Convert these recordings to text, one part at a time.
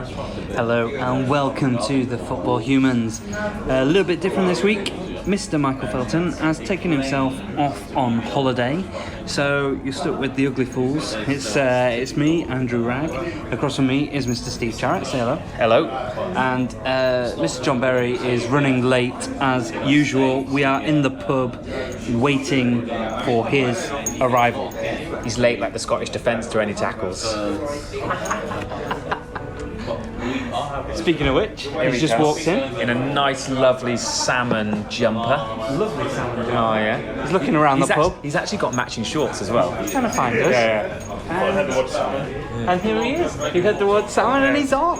Hello and welcome to the Football Humans. A little bit different this week. Mr. Michael Felton has taken himself off on holiday, so you're stuck with the ugly fools. It's me, Andrew Wragg. Across from me is Mr. Steve Charrett. Say hello. Hello. And Mr. John Berry is running late as usual. We are in the pub waiting for his arrival. He's late like the Scottish defence to any tackles. Speaking of which, he's just walked in a nice, lovely salmon jumper. Lovely salmon jumper. Oh yeah. He's looking around the pub. He's actually got matching shorts as well. He's trying to find us. And here he is. He heard the word salmon and he's on.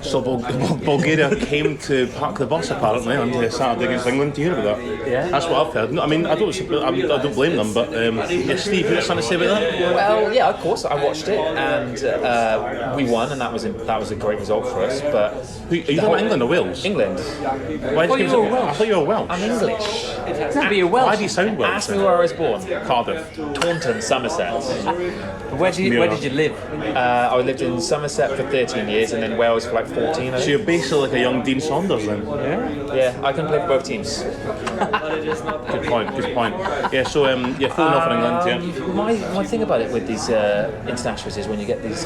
So Bulgaria came to park the bus apparently on Saturday against England. Do you hear about that? Yeah. That's what I've heard. No, I mean, I don't blame them, but yeah, Steve, you got something to say about that? Well, yeah, of course. I watched it and we won, and that was a great result for us. But Are you talking about England or Wales? England. Why did you you were Welsh. I thought you were Welsh. I'm English. No, but you're Welsh. Why do you sound Welsh? Ask me where I was born. Cardiff. Taunton, Somerset. Where did you live? I lived in Somerset for 13 years, and then Wales for like 14. I So think. you're basically like a young Dean Saunders then. Yeah, I can play for both teams. Good point. Yeah. So 4-0 for England. Yeah. My thing about it with these internationals is when you get these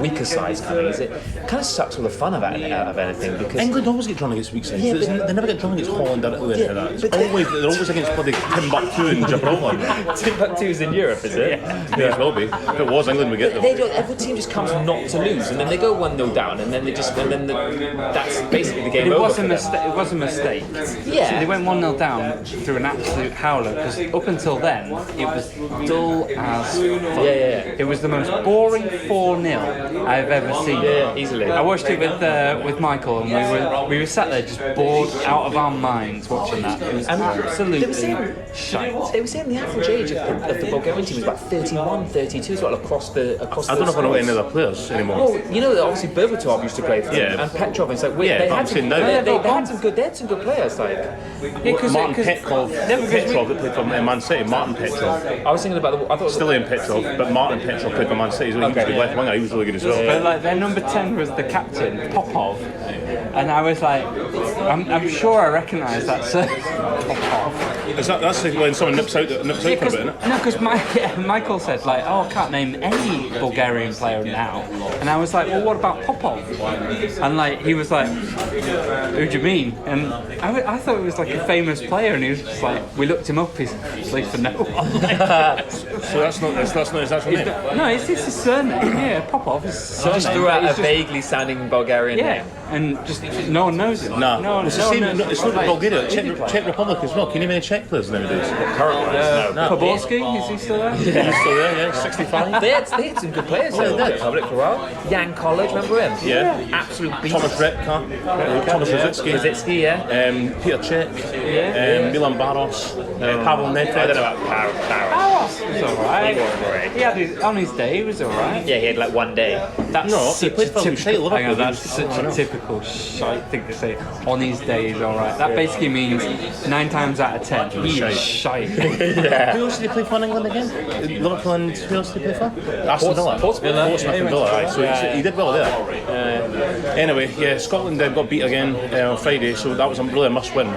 weaker sides coming, is it kind of sucks all the fun out of anything because England always get drawn against weak sides. Yeah, they never get drawn against Holland or Italy. Yeah, That. but They're always against bloody Timbuktu and Gibraltar. Timbuktu's in Europe, is it? May as well be. If it was England, we get them. They don't, every team just comes not to lose, and then they go 1-0 down, and then that's basically the game It over. was for a them. mistake. It was a mistake. Yeah. So they went 1-0 down through an absolute howler because up until then it was dull as fuck. Yeah. It was the most boring 4-0 I've ever seen. Yeah, easily. I watched it with Michael and we were sat there just bored out of our minds watching that. It was absolutely shite. They were saying the average age of the Bulgarian team was about 31, 32 as well across the. I don't know if I know any other players anymore. Well, you know that obviously Berbatov used to play for them, Yeah. and Petrov, and so Yeah, they but I'm had saying some, now- they had some good players. Like Martin Petrov that played for Man City. Martin Petrov. I was thinking about I thought Still in Petrov, but Martin Petrov played for Man City. He was a good left winger. He was really good as well. But like their number 10 was the captain, Popov, and I was like, I'm sure I recognise that sir. Popov. That's when someone nips out for a bit, isn't it? No, because Michael said like, oh, I can't name any Bulgarian player now, and I was like, well, what about Popov? And like he was like, who do you mean? And I thought it was like a famous player, and he was just like, we looked him up, he's like for no one. So that's not his actual name. No, it's his surname. Yeah, Popov is his surname. just threw out It's a just- vaguely sounding Bulgarian Yeah, name. and just no one knows him. No, it's the same. It's not like, Bulgaria. who do you play? Czech Republic as well. Can you name any Czech players nowadays? Currently, no. Poborski, is he still there? He's still there, yeah. 65. They had some good players in the Republic for a while. Jan College, remember him? Yeah. Absolute beast. Thomas Repka, Thomas Rosicki, Rosicki, yeah. Peter Cech, Milan Baros, Pavel Nedved. I don't know about Paris. Barros was alright. He wasn't great. He had on his day, he was alright. Yeah, he had like one day. That's No, he such played a for typical, Liverpool. hang on, that's such a typical shite thing to say. On his day, he's alright. That basically means 9 times out of 10, he is shite. Who else did he play for in England again? Liverpool and who else did he play for? Aston Villa. Portsmouth. Portsmouth and Villa, right. So he did well there. Anyway, yeah, Scotland got beat again on Friday, so that was really a must-win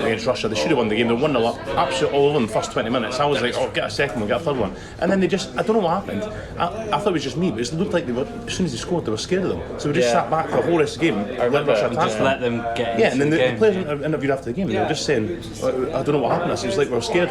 against Russia. They should have won the game. They won the absolutely all over in the first 20 minutes. I was like, oh, get a second one, get a third one. And then they just, I don't know what happened. I thought it was just me, but it looked like they were, as soon as they scored, they were scared of them. So we just sat back for the whole rest of the game, let Russia attack Just them. let them get Yeah, and then into the the players game. interviewed after the game, they were just saying, I don't know what happened. It was like we were scared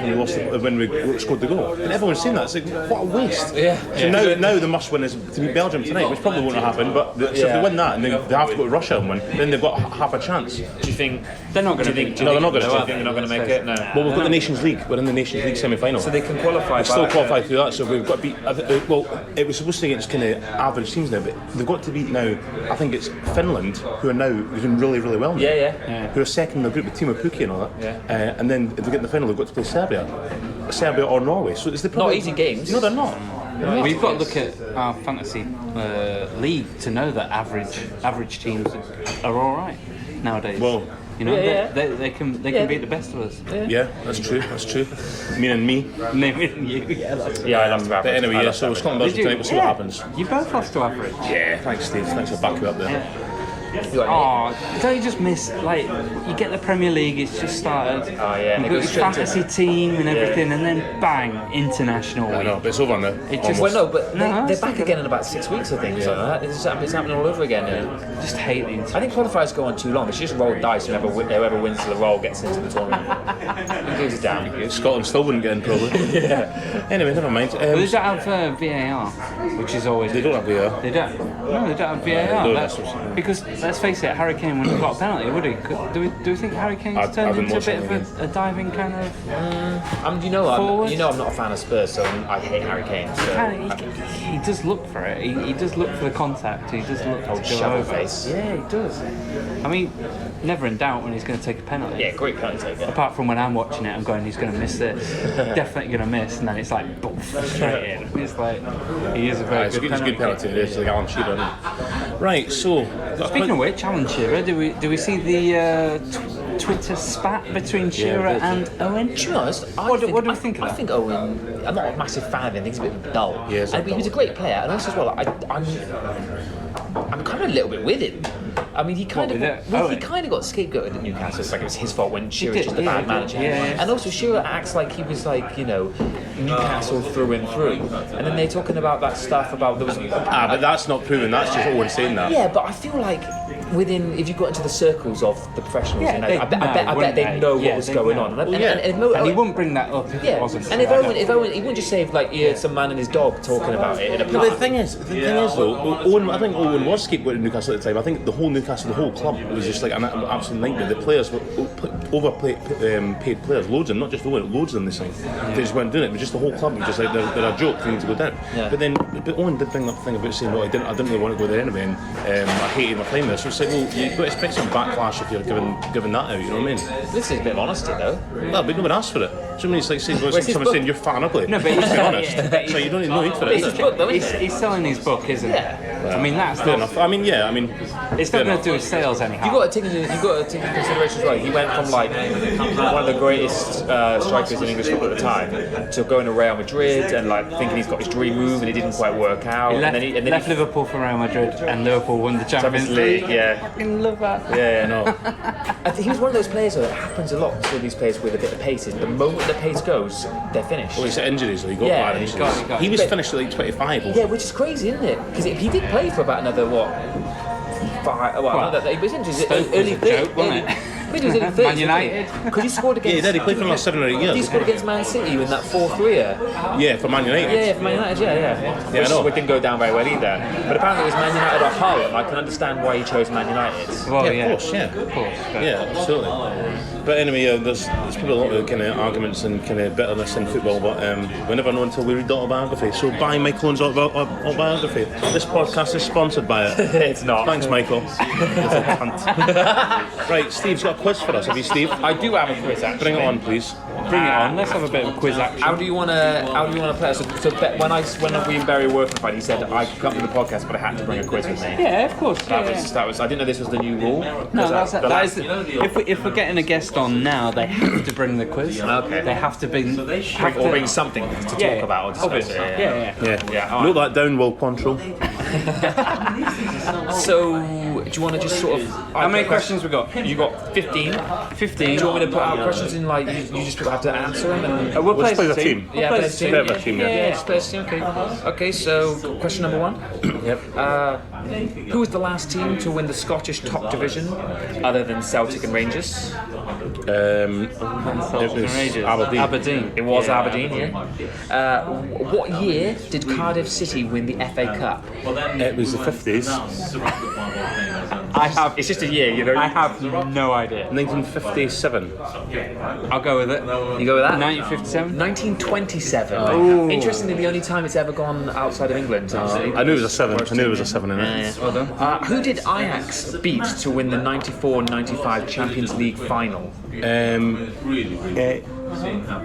when we scored the goal. And everyone's saying that. It's like, what a waste. Yeah. So now the must win is to beat Belgium tonight, which probably won't happen. But so if they win that and they have to go to Russia and win, then they've got half a chance. Do you think They're not going to do you think, No, they're not gonna no, I do think it. they're not going to make it. No. Well, we've got the Nations League. We're in the Nations League semi-final. So they can qualify. They've still qualified through that, so we've got to beat. Well, it was supposed to be against kind of average teams now, but they've got to beat now. I think it's Finland, who are now doing really, really well now. Yeah. Who are second in the group with Timo Pukki and all that. Yeah. And then if they get in the final, they've got to play Serbia. Serbia or Norway. So it's the Not easy games. No, they're not. We've got to look at our fantasy league to know that average teams are all right nowadays. Well, they can beat the best of us. Yeah, that's true. Meaning me. Naming you, that's I lost to average. But anyway, so Scotland Belgium tonight. We'll see what happens. You both lost to average. Yeah, thanks, Steve. Thanks for backing you up there. Oh, don't you just miss, like, you get the Premier League, it's just started. Oh, yeah. You've got your fantasy team and everything, and then bang, international I week. know, but it's over now. It just, They're back again in about 6 weeks, I think. So it's happening all over again. just hate the international. I think qualifiers go on too long. They should just roll dice. Whoever wins the roll gets into the tournament. Who gives a damn? Scotland still wouldn't get in, probably. Anyway, never mind. But they don't have VAR, which is always... They don't have VAR. They don't? No, they don't have VAR. Because, let's face it, Harry Kane wouldn't have got a penalty, would he? Do we think Harry Kane's turned into a bit of a diving kind of forward? I'm not a fan of Spurs, so I hate Harry Kane. So. He does look for it. He does look for the contact. He does look to go shovel over. face. Yeah, he does. I mean, never in doubt when he's going to take a penalty. Yeah, great penalty taker. Apart from when I'm watching it, I'm going, he's going to miss this. Definitely going to miss, and then it's like, boom, straight in. It's like, he is a very good penalty. It's a good penalty. It is like Alan Shearer. Right, so... Speaking of which, Alan Shearer, do we see the Twitter spat between Shearer and Owen? To be honest, what do you think of that? I think Owen, I'm not a massive fan of him. I think he's a bit dull. Yeah, and he was a great player, and also as well, I'm kind of a little bit with him. I mean, he kind of got scapegoated at Newcastle. It's like it was his fault when Shearer was just a bad manager. Yeah. And also Shearer acts like he was like, Newcastle through and through. And then they're talking about that stuff about there was. but that's not proven. That's just Owen saying that. Yeah, but I feel like if you got into the circles of the professionals, I bet they know what was going on. And he wouldn't bring that up if it wasn't. And if Owen, he wouldn't just say like he heard some man and his dog talking about it in a park. The thing is though, I think Owen was scapegoated in Newcastle at the time. I think the whole Newcastle, the whole club, it was just like an absolute nightmare. The players were paid players, loads of them, not just Owen, loads of them this thing. They just weren't doing it, but just the whole club was just like they're a joke, they need to go down. Yeah. But Owen did bring that thing about saying, I didn't really want to go there anyway, and I hated my time there. So it's like, well, you've got to expect some backlash if you're giving that out, you know what I mean? This is a bit of honesty though. Well, but no one asked for it. So it's like someone saying you're fat and ugly. No, but he's honest. So you don't need no need for it. He's selling his book, isn't he? I mean, that's fair enough. I mean, it's not going to do his sales anyhow. You've got to take into consideration as well. He went from like one of the greatest strikers in English football at the time to going to Real Madrid and like thinking he's got his dream move and it didn't quite work out. He left Liverpool for Real Madrid and Liverpool won the Champions League. Yeah, I fucking love that. Yeah, no. I think he was one of those players that happens a lot to these players with a bit of pace. The moment the pace goes, they're finished. Well, he's had injuries, so he got bad injuries. He was finished at like 25. Yeah, which is crazy, isn't it? Because he did play for about another 5. He was injured early 30s, wasn't it? Man United. Because he scored against. Yeah, he did. He played for the last 7 or 8 years. He scored against Man City in that 4-3. Yeah, for Man United. Yeah, for Man United. Yeah, I know. Which didn't go down very well either. But apparently it was Man United or Hull, and I can understand why he chose Man United. Well, of course. Yeah, absolutely. But anyway, there's probably a lot of kind of arguments and kind of bitterness in football, but we never know until we read the autobiography. So buy Michael Owen's autobiography. This podcast is sponsored by it. It's not. Thanks, Michael. Right, Steve's got a quiz for us. Have you, Steve? I do have a quiz, actually. Bring it on, please. Bring it on. Let's have a bit of quiz action. How do you want to play it? So when we and Barry were working, he said I could come to the podcast, but I had to bring a quiz with me. Yeah, of course. That was. I didn't know this was the new rule. No, if we're getting a guest on now, they have to bring the quiz. Okay. They have to bring. Bring something to talk about or discuss. Yeah. Note that down, Will Control. So, do you want to just sort of... How many questions we got? You got 15. 15. Do you want me to put out questions in, like, you just have to answer them? And we'll play as a team. Yeah, play as a team. Yeah, just play as a team, okay. Okay, so, question number 1. Yep. Who was the last team to win the Scottish top division, other than Celtic and Rangers? It was Aberdeen. It was Aberdeen, yeah. What year did Cardiff City win the FA Cup? It was the 50s. It's just a year, you know. I have no idea. 1957. I'll go with it. You go with that? 1957? 1927. Interestingly, the only time it's ever gone outside of England. I knew it was a 7. I knew it was a 7 in it. Yeah. Well done. Who did Ajax beat to win the 94-95 Champions League final?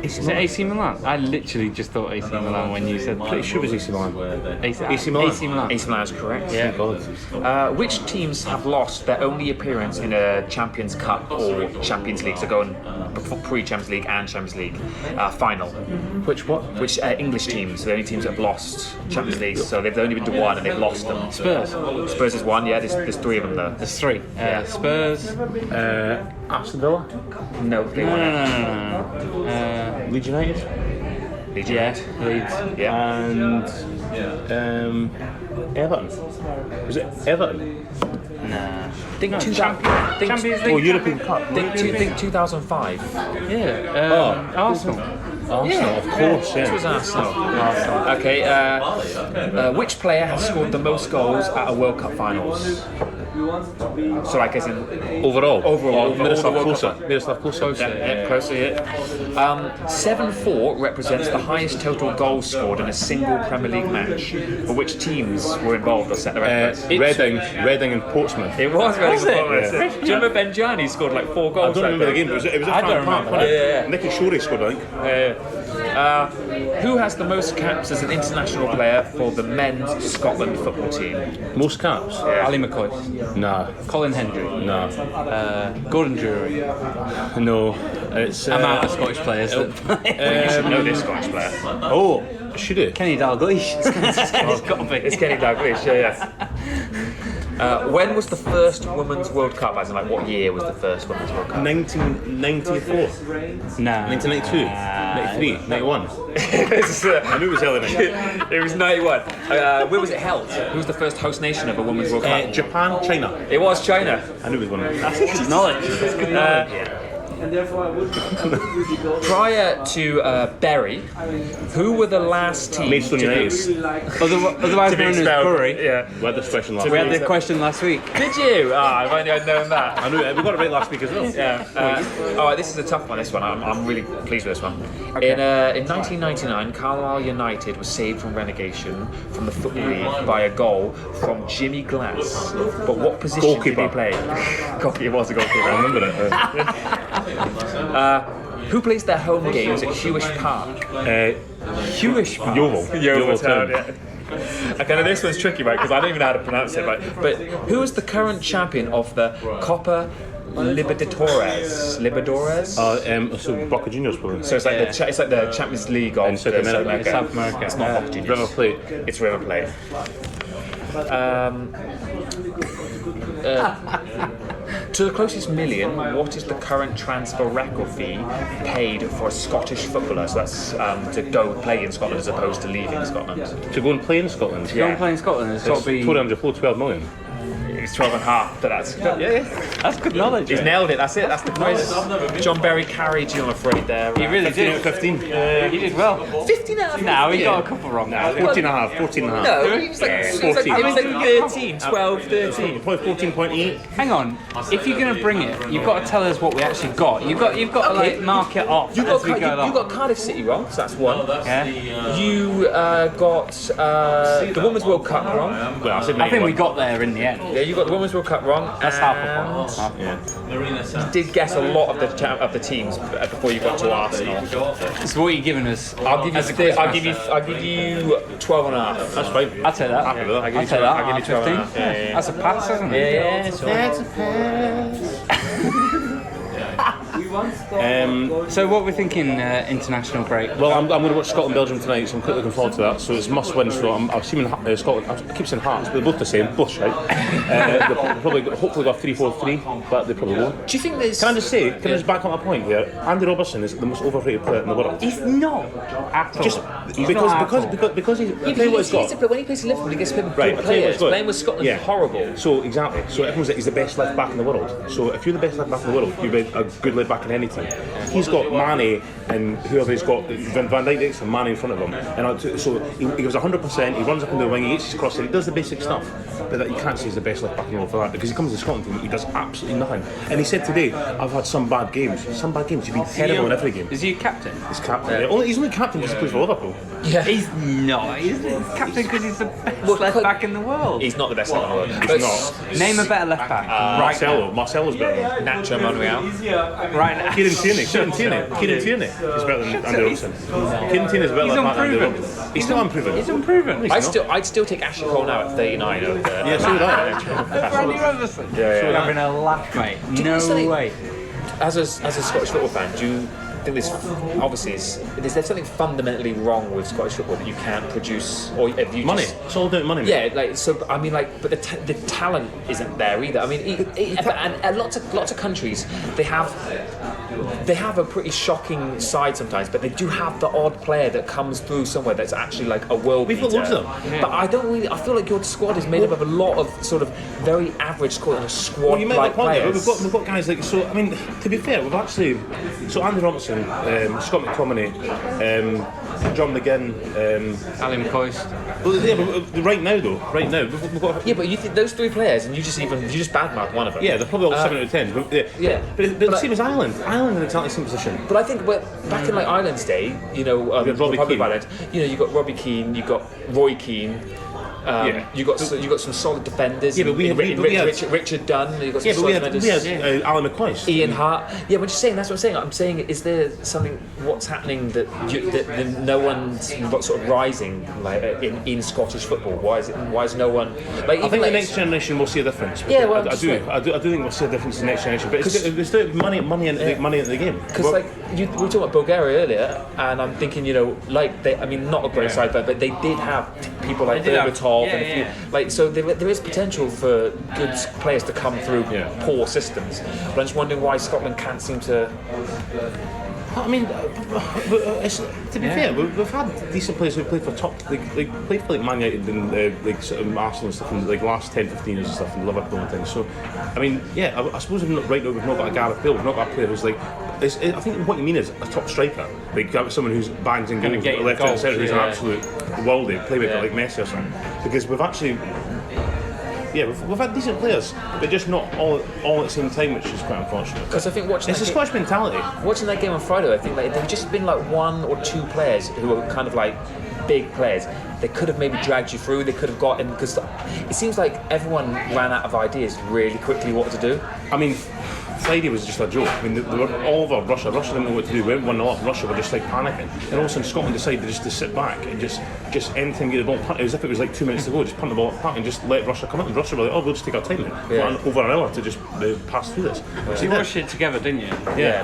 Is it AC Milan? I literally just thought AC Milan when you said that. Pretty sure it was AC Milan. AC Milan. AC Milan. AC Milan is correct. Yeah. God. Which teams have lost their only appearance in a Champions Cup or Champions League? So going pre-Champions League and Champions League final. Which what? Which English teams? The only teams that have lost Champions League. So they've only been to one and they've lost them. Spurs. Spurs is one. Yeah, there's three of them there. There's three. Spurs. Aston Villa. No. No. Leeds United. Leeds United. Leeds. Yeah. And Everton. Was it Everton? Nah. Think Champions League. Oh, European Cup. Think 2005. Yeah. Arsenal. Arsenal, of course. This Yeah. was Arsenal. Okay. Which player has scored the most goals at a World Cup finals? So, like, as in Overall. Miroslav Klose. Yeah, closer. Yeah. 7-4 represents the highest total goals scored in a single Premier League match. But which teams were involved or set the record? Reading and Portsmouth. It was Reading and Portsmouth. Yeah. Do you remember Benjani scored like 4 goals? I don't remember the game, but it was a I don't Frank remember Park, that. Yeah. Nicky Shorey scored, I think. Who has the most caps as an international player for the men's Scotland football team? Most caps? Ali McCoy. Nah. Colin Hendry. Nah. Gordon Drury. No. It's. I'm out of Scottish players. You should know this Scottish player. Oh, should it? Kenny Dalglish. It's got to be. It's Kenny Dalglish, yeah. When was the first Women's World Cup? As in, like, what year was the first Women's World Cup? 1994. Nah. 1992. 93. 91. I knew it was early 90. It was 91. Where was it held? Who was the first host nation of a Women's World Cup? Japan, China. It was China. I knew it was one of them. That's good knowledge. That's good knowledge. Prior to Bury, who were the last team? Maidstone United. Otherwise known as Bury. Yeah. We had this question last We week. had the question last week. Did you? Ah, if only I'd known that. I knew it. We got it right last week as well. Yeah. All right, this is a tough one. This one, I'm really pleased with this one. Okay. In 1999, Carlisle United was saved from relegation from the Football League by a goal from Jimmy Glass. But what position Goalkeeper. did he play? Goalkeeper. It was a goalkeeper. I remember it. Who plays their home games at Hewish Park? Hewish Park. Yeovil Town. Town. Yeah. Okay, now this one's tricky, right? Because I don't even know how to pronounce it, right? But who is the current champion of the Copa Libertadores? So Boca Juniors probably. So it's like the Champions League of In South America. South America. It's not Boca Juniors. River Plate. It's River Plate. To the closest million, what is the current transfer record fee paid for a Scottish footballer? So that's to go play in Scotland as opposed to leaving Scotland. To go and play in Scotland. Go and play in Scotland. It's got to be. 12 million. It's 12 and a half, but that's That's good knowledge. He's nailed it. That's it. That's the quiz. John Berry carried you, I'm afraid. There. He really 15 out did. of 15. He did well. 15 out of 15. No, he got a couple wrong now. 14 and a half. 14 and a half. No, he was like, it was like 13, 12, 13. Probably 14.8. Hang on. If you're going to bring it, you've got to tell us what we actually got. You've got to Okay. like mark it off You as we go got, along. you got Cardiff City wrong, so that's one. Yeah. You got the Women's World Cup wrong. Well, I said I think we 91. got there in the end. Yeah, you got the Women's World Cup wrong. That's half a point. You did guess a lot of the teams before you got to Arsenal. So what are you giving us? I'll give you. as a quiz I'll give master? you 12 and a half. That's fine. I'll take that. Happy with that. I'll take that. I'll give you 12 and a 15. half. Yeah. That's a pass, isn't it? Yeah. So what we're thinking international break? Well, I'm going to watch Scotland Belgium tonight, so I'm quite looking forward to that. So it's must win. So I'm assuming Scotland. I keep saying Hearts, but they're both the same. Both right. They'll probably hopefully go 3-4-3, but they probably won't. Do you think there's? Can I just back up my point here? Andy Robertson is the most overrated player in the world. He's not at all. Just He's because not at all. because he's. I'll tell you what he's got. When he plays for Liverpool, he gets paid with Right, good I'll tell you what players. he's got. Playing with Scotland is horrible. So exactly. So everyone's like, he's the best left back in the world. So if you're the best left back in the world, you'll be a good left back in any team. He's got Mane and whoever he's got, Van Dijk next to Mane in front of him. And so he gives 100%. He runs up in the wing. He gets his cross. He does the basic stuff. But that you can't say he's the best left back in the world for that because he comes to the Scotland team. He does absolutely nothing. And he said today, "I've had some bad games. Some bad games. You've been terrible in every game." Is he a captain? He's captain. He's only captain because he plays for Liverpool. Yeah. He's not. He's captain because he's the best left back in the world. He's not the best left back in the world. He's not. Name a better left back. Marcelo's better than him. Nacho Monreal. Right right. Kieran Tierney is better than Andy Robertson. Kieran Tierney is better than Andy Robertson. He's still unproven. He's unproven. I'd still take Ashley Cole now at 39 over there. Yeah, so would I. Andy Robertson. Yeah. Having a laugh, mate. No way. As a Scottish football fan, do you think there's something fundamentally wrong with Scottish football that you can't produce, or have you Money. just, It's all about money. yeah, like so. I mean, like, but the talent isn't there either. I mean, and lots of countries they have a pretty shocking side sometimes, but they do have the odd player that comes through somewhere that's actually like a world beater. We've got loads of them. But I feel like your squad is made up of a lot of sort of very average squad Well, you make like that point there, players. but we've got guys like, so I mean, to be fair, we've actually, so Andy Robertson, Scott McTominay, John McGinn, Alan Coist. well, yeah, but right now we've got, Yeah, but you think those three players, and you just badmouth one of them. yeah, they're probably all 7 out of 10. But, Yeah. but the same as Ireland in exactly the same position. But I think back in like Ireland's day, You got Robbie Republic of Keane. Ireland, you got Robbie Keane, you got Roy Keane. Yeah. You got some solid defenders. Yeah, but we had- Richard Dunn. You got some Yeah, but solid defenders. we had Alan McCoist. Ian Hart. Yeah, but just saying, that's what I'm saying. I'm saying, is there something, what's happening that no one's sort of rising like in Scottish football? Why is no one like? I think the next generation will see a difference. Yeah, well, I do think we'll see a difference in the next generation. But it's still money into the game. Because we were talking about Bulgaria earlier, and I'm thinking, not a great side, but they did have people like Berbatov and a few, like, so there is potential for good players to come through poor systems. But I'm just wondering why Scotland can't seem to. I mean, to be fair, we've had decent players who played for top, played for Man United and sort of Arsenal and stuff in like last 10-15 years and stuff, and Liverpool and things. So, I mean, yeah, I suppose right now we've not got a Gareth Bale, we've not got a player who's like. I think what you mean is a top striker, like someone who's bangs in goals, left and centre, who's an absolute worldie playmaker like Messi or something. Because we've actually. Yeah, we've had decent players, but just not all at the same time, which is quite unfortunate. Because I think it's a Scottish mentality. Watching that game on Friday, I think like there've just been like one or two players who are kind of like big players. They could have maybe dragged you through. They could have gotten, because it seems like everyone ran out of ideas really quickly what to do. I mean, Friday was just a joke. I mean, they were all over Russia. Russia didn't know what to do. We went 1-0 up. Russia were just like panicking. And all of a sudden, Scotland decided just to sit back and just anything get the ball punt, as if it was like 2 minutes to go, just punt the ball up and just let Russia come in. And Russia were like, oh, we'll just take our time then. Over an hour to just pass through this. So you watched it together, didn't you? Yeah.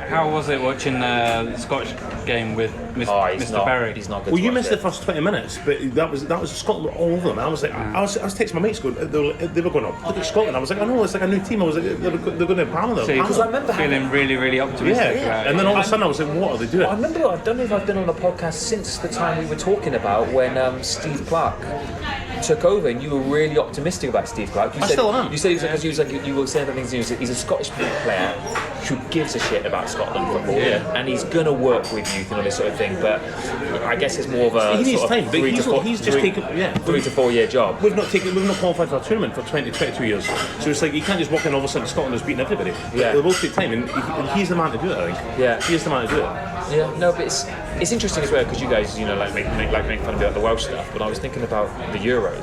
How was it watching the Scottish game with Mr. Berry? He's not good. Well, you missed the first 20 minutes, but that was Scotland were all over them. I was like, I was texting my mates going, they were going, look at Scotland. I was like, I know, it's like a new team. I was like, they're going to hammer them. Because I remember feeling really, really optimistic. Yeah. And then all of a sudden I was like, what are they doing? I remember, I don't know if I've been on a podcast since the time we were talking about when Steve Clarke took over, and you were really optimistic about Steve Clarke. I still am. You said you were saying things. He's a Scottish player who gives a shit about Scotland football, and he's gonna work with youth and all this sort of thing. But I guess it's more of a he needs sort of time. But he's just taken 3 to 4 year job. We've not qualified for a tournament for 22 years. So it's like you can't just walk in all of a sudden Scotland has beaten everybody. Yeah. It will take time, and he's the man to do it. I think. Yeah. He is the man to do it. Yeah, no, but it's interesting as well because you guys, make fun of the Welsh stuff. But I was thinking about the Euros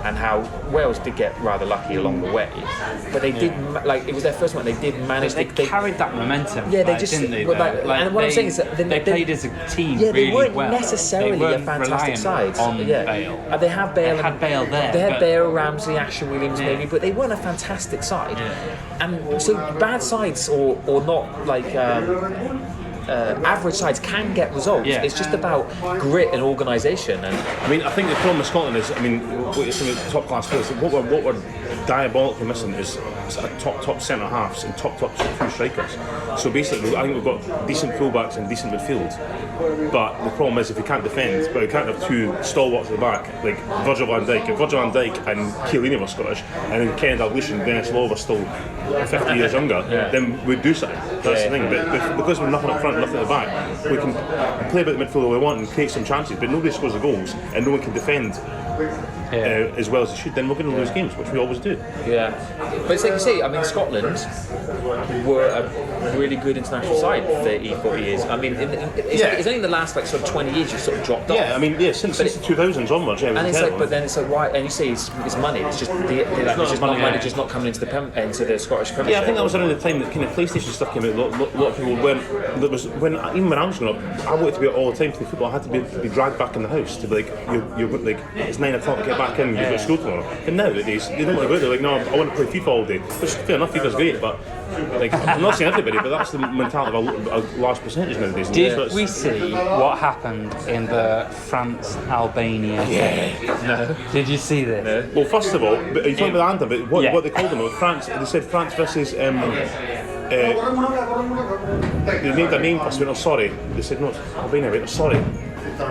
and how Wales did get rather lucky along the way, but they did it was their first one. They did manage. They carried that momentum. Yeah, they just didn't they? And what I'm saying is that they played as a team. Yeah, they really weren't well. necessarily they weren't a fantastic side. on Bale. They have Bale. They had Bale there. They had Bale, Ramsey, Ashley Williams, maybe, but they weren't a fantastic side. And so bad sides or not average sides can get results. Yeah. It's just about grit and organisation. And I mean, I think the problem with Scotland is, what you're saying with top class players, what we're diabolically missing is top centre halves and top two strikers. So basically, I think we've got decent fullbacks and decent midfield. But the problem is, if we can't defend, but we can't have two stalwarts at the back, like Virgil van Dijk. If Virgil van Dijk and Chiellini were Scottish, and then Ken Dalglish and Dennis Law were still 50 years younger, then we'd do something. That's the thing. But because we're nothing up front, nothing at the back, we can play about the midfield all we want and create some chances, but nobody scores the goals and no one can defend as well as they should, then we're going to lose games, which we always do. Yeah, but it's like you say. I mean, Scotland were a really good international side 30, 40 years. I mean, it's only in the last like sort of 20 years you sort of dropped off. Yeah, I mean, since the 2000s onwards, and it's like, but then it's like, why? And you say it's money. It's just money just not coming into the Scottish Premiership. Yeah, I think that was around the time that kind of PlayStation stuff came out. A lot of people weren't. Even when I was growing up, I wanted to be out all the time to play football. I had to be dragged back in the house to be like, you're like, it's 9 o'clock, get back in, you've got school tomorrow. And nowadays, they don't want to go out. They're like, no, I want to play FIFA all day. Which fair enough, FIFA's great, but like, I'm not saying everybody, but that's the mentality of a large percentage nowadays. Did we see what happened in the France-Albania game? No. Did you see this? No. Well, first of all, are you talking about the anthem? But what they called them? France. They said France versus. They named a name first. They went, oh, sorry. They said, no, it's Albania. Wait, oh, sorry.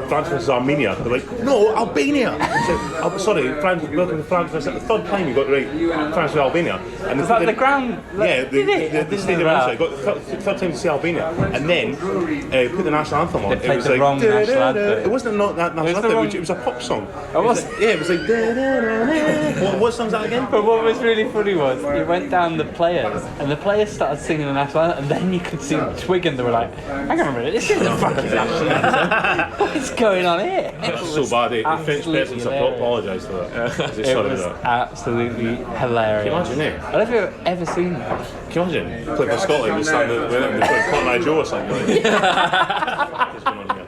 France versus Armenia. They're like, no, Albania. Said, sorry, France. Welcome to France versus. The third time you got it right. France versus Albania. And was that the ground? Yeah, the stadium answer. Got the third time to see Albania, and then put the national anthem on. They played the wrong national anthem. It wasn't not that national anthem. It was a pop song. It was. Yeah, it was like. What song's that again? But what was really funny was he went down the players, and the players started singing the national anthem, and then you could see Twig, and they were like, hang on a minute, this isn't the fucking national anthem. What's going on here? That's so bad. The French peasants apologise for that. It was absolutely hilarious. Can you imagine it? I don't know if you've ever seen that. Can you imagine? Play for Scotland and stand there and play Cotton Eye Joe or something. What's going on here?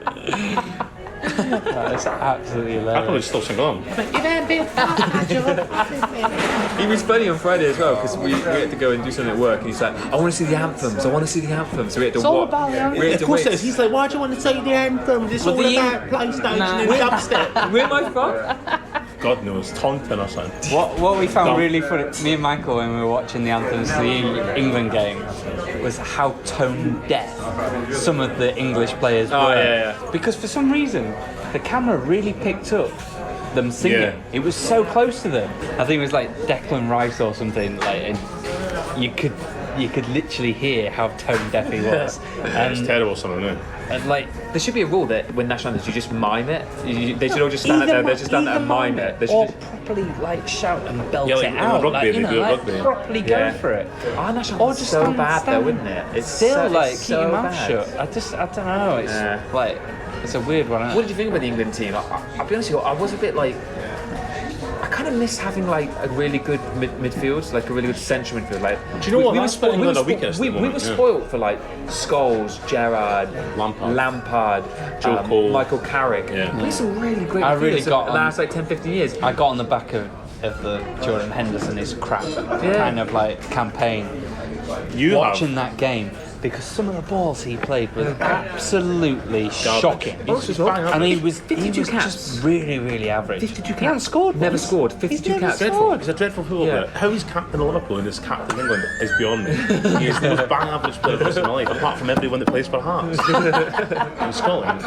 That's absolutely hilarious. I probably still sing along. He was funny on Friday as well because we had to go and do something at work and he's like, I want to see the anthems, So we had to all about the anthems. Of course it is. He's like, why do you want to say the anthems? It's all about PlayStation and dubstep. Where am I from? God knows, Taunton or something. What we found really funny, me and Michael, when we were watching the anthems for the England game, was how tone deaf some of the English players were. Yeah. Because for some reason, the camera really picked up them singing. Yeah. It was so close to them. I think it was like Declan Rice or something. Like, and you could literally hear how tone deaf he was. It's terrible, some of them. And like, there should be a rule that when national anthems you just mime it. They should all just stand there. They just stand there and mime it. They or just properly like shout and belt like, it out. Rugby, like, you know, like rugby. properly go for it. Our national Or anthem's just so stand, bad though, isn't it? It's still so, like it's keep so your mouth bad. shut. I don't know. It's like it's a weird one. What did you think about the England team? I'll be honest with you, I was a bit like. I kind of miss having like a really good midfield, like a really good central midfield. Like, do you know what? We were spoiled for like Scholes, Gerrard, Lampard, Joe Cole, Michael Carrick. Yeah. We had some really great. I really got the last like 10-15 years. I got on the back of the Jordan Henderson is crap kind of like campaign. Watching that game. Because some of the balls he played were absolutely shocking. And he was just really, really average. 52 caps. He hasn't scored. Never scored. 52 caps. He's a dreadful football player. How he's captain of Liverpool and his captain of England is beyond me. He is the most bang average player I've seen in my life, apart from everyone that plays for Hearts in Scotland.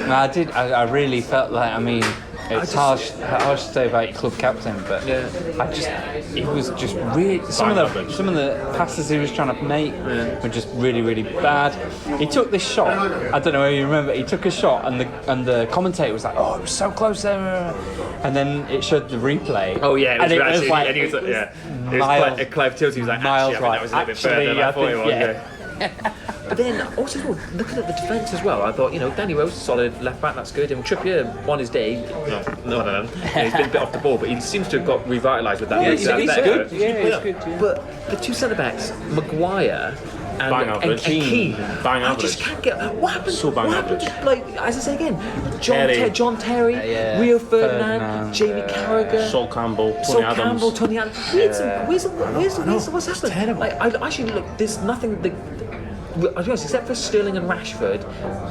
No, I really felt like, I mean, it's harsh to say about your club captain, but he was just really some of the passes he was trying to make were just really, really bad. He took this shot. I don't know if you remember. He took a shot, and the commentator was like, "Oh, it was so close there," and then it showed the replay. Oh yeah, it was like Clive Tilty was like, miles actually, I think that was a little bit further than I thought it was. But then also looking at the defence as well, I thought, Danny Rose, solid left back, that's good. And Trippier on his day, no. He's been a bit off the ball, but he seems to have got revitalised with that. Yeah, he's good. Yeah, he's good. But the two centre backs, Maguire and Keane, I just can't get what happened. So bang average. Like as I say again, John Terry, Rio Ferdinand, Jamie Carragher, Sol Campbell, Tony Adams. What's happened? Like, I actually look. There's nothing. I'll be honest, except for Sterling and Rashford,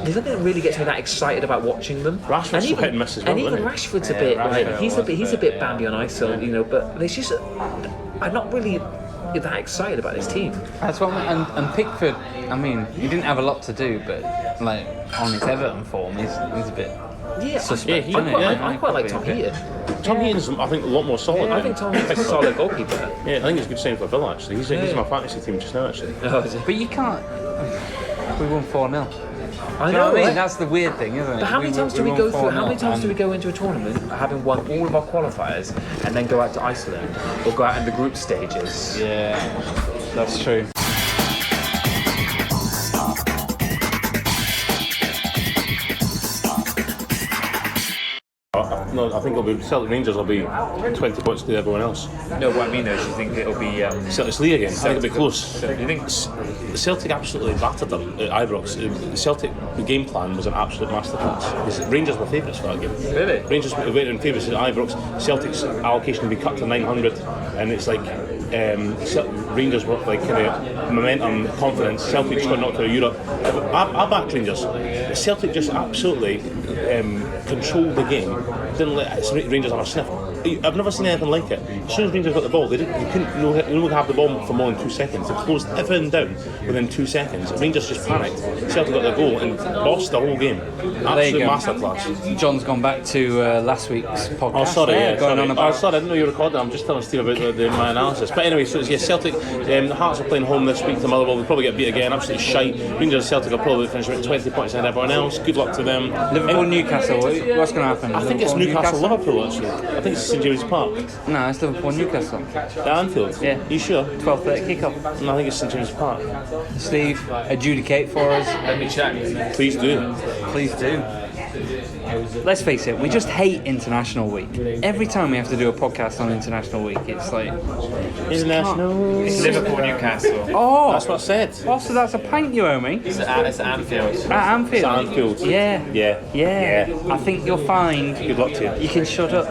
there's nothing that really gets me that excited about watching them. Rashford's hit and miss as well, and even Rashford's a bit like he's a bit Bambi on ice, but there's just I'm not really that excited about this team. That's what, and Pickford. I mean, he didn't have a lot to do, but like on his Everton form, he's a bit. Suspect. I quite like Tom Heaton. Tom Heaton's, I think, a lot more solid. I think Tom Heaton's a solid goalkeeper. Yeah, I think he's a good sign for Villa, actually. He's my fantasy team just now, actually. But you can't. We won 4-0. I Do you know, what I mean? right? That's the weird thing, isn't it? But how many times do we won go through? 4-0 How many times do we and- go into a tournament having won all of our qualifiers and then go out to Iceland or go out in the group stages? Yeah, that's true. No, I think it'll be Celtic Rangers will be 20 points to everyone else. No, what I mean is, you think it'll be Celtic's league again. I think it'll be close. You think? Celtic absolutely battered them at Ibrox. Celtic, the game plan was an absolute masterclass. Rangers were favourites for that game. Really? Rangers were in favourites at Ibrox. Celtic's allocation will be cut to 900, and it's like Rangers were like kind of momentum, confidence. Celtic just got knocked out of Europe. I backed Rangers. Celtic just absolutely controlled the game. Didn't let Rangers have a sniff. I've never seen anything like it. As soon as Rangers got the ball, they couldn't have the ball for more than 2 seconds. They closed everything down within 2 seconds. Rangers just panicked. Celtic got the goal and lost the whole game. Absolute masterclass. John's gone back to last week's podcast. Oh, sorry, Going on about. sorry, I didn't know you were recording. I'm just telling Steve about my analysis. But anyway, so it's Celtic. The Hearts are playing home this week to Motherwell. They'll probably get beat again. Absolutely shite. Rangers and Celtic will probably finish with 20 points ahead of everyone else. Good luck to them. Liverpool, Newcastle. What's going to happen? I think it's Newcastle-Liverpool actually. I think it's St James Park. No, it's Liverpool, Newcastle. At Anfield? Yeah. You sure? 12:30 kickoff. No, I think it's St James Park. Steve, adjudicate for us. Let me check. Please do. Please do. Let's face it, we just hate International Week. Every time we have to do a podcast on International Week, it's like... International. It's Liverpool, Newcastle. Oh! That's what I said. Oh, so that's a pint you owe me? It's at Anfield. At Anfield? It's at Anfield. Yeah. Yeah. I think you'll find... Good luck to you. You can shut up.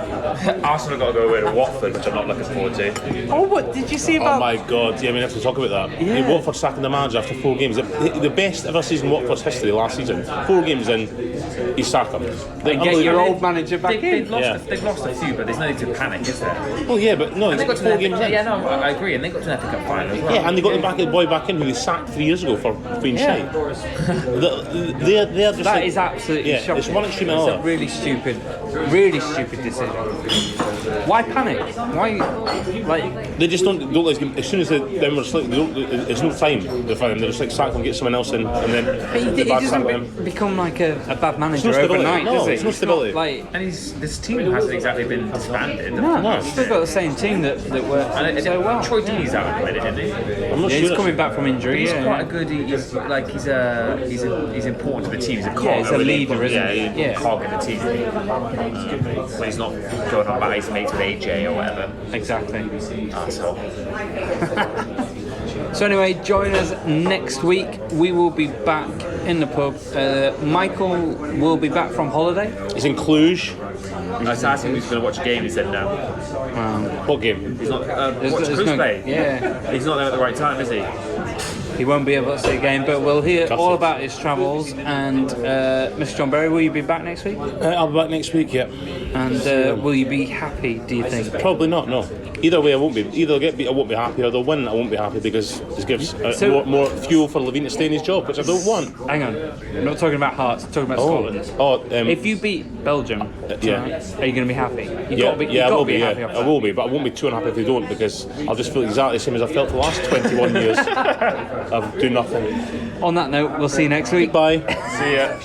Arsenal got to go away to Watford, which I'm not looking forward to. Oh, what did you see Oh about... my God! Yeah, we have to talk about that. Yeah. Watford sacking the manager after 4 games. The best ever season in Watford's history last season. 4 games in, he sacked him. And get your old manager back in. They've lost a few, but there's no need to panic, is there? Well, yeah, but no, And it's they got to 4 an games in. Yeah, no, I agree. And they got to an FA Cup final as well. Yeah, and they got the boy back in who they sacked 3 years ago for being shite. They're just That like, is absolutely yeah, shocking. it's one extreme It's or a another. really stupid decision. Why panic? Why, like... They just don't like as soon as they were slightly, it's no time for them. They're just like sack them, get someone else in, and then But he doesn't become like a bad manager stability. overnight, No, does he? it's no It's stability. not like... And this team hasn't exactly been disbanded. No, he's still got the same team that worked And so well. Troy Deeney's out and played it, didn't he? I'm not Yeah, sure. he's coming back from injury. He's Yeah, quite a good. He's important to the team. He's a cog. he's a leader, isn't he? Yeah, Yeah. cog in the team. But he's not going on about his mates with AJ or whatever. Exactly. Asshole. So anyway, join us next week. We will be back in the pub. Michael will be back from holiday. He's in Cluj. I was asking if he was going to watch a game. He said no. What game? He's not. There's Watch Cruz no- play. yeah. He's not there at the right time, is he? He won't be able to see a game, but we'll hear Gutted. all about his travels. And Mr. John Berry, will you be back next week? I'll be back next week. Yeah. And will you be happy, do you think? Probably not. No. Either way, I won't be. Either they'll get beat, I won't be happy, or they'll win, I won't be happy because it gives So- more fuel for Levine to stay in his job, which I don't want. Hang on, I'm not talking about Hearts, I'm talking about Scotland. If you beat Belgium, yeah. are you going to be happy? I will be. happy. I will be, but I won't be too unhappy if they don't because I'll just feel exactly the same as I felt the last 21 years of doing nothing. On that note, we'll see you next week. Bye. See ya.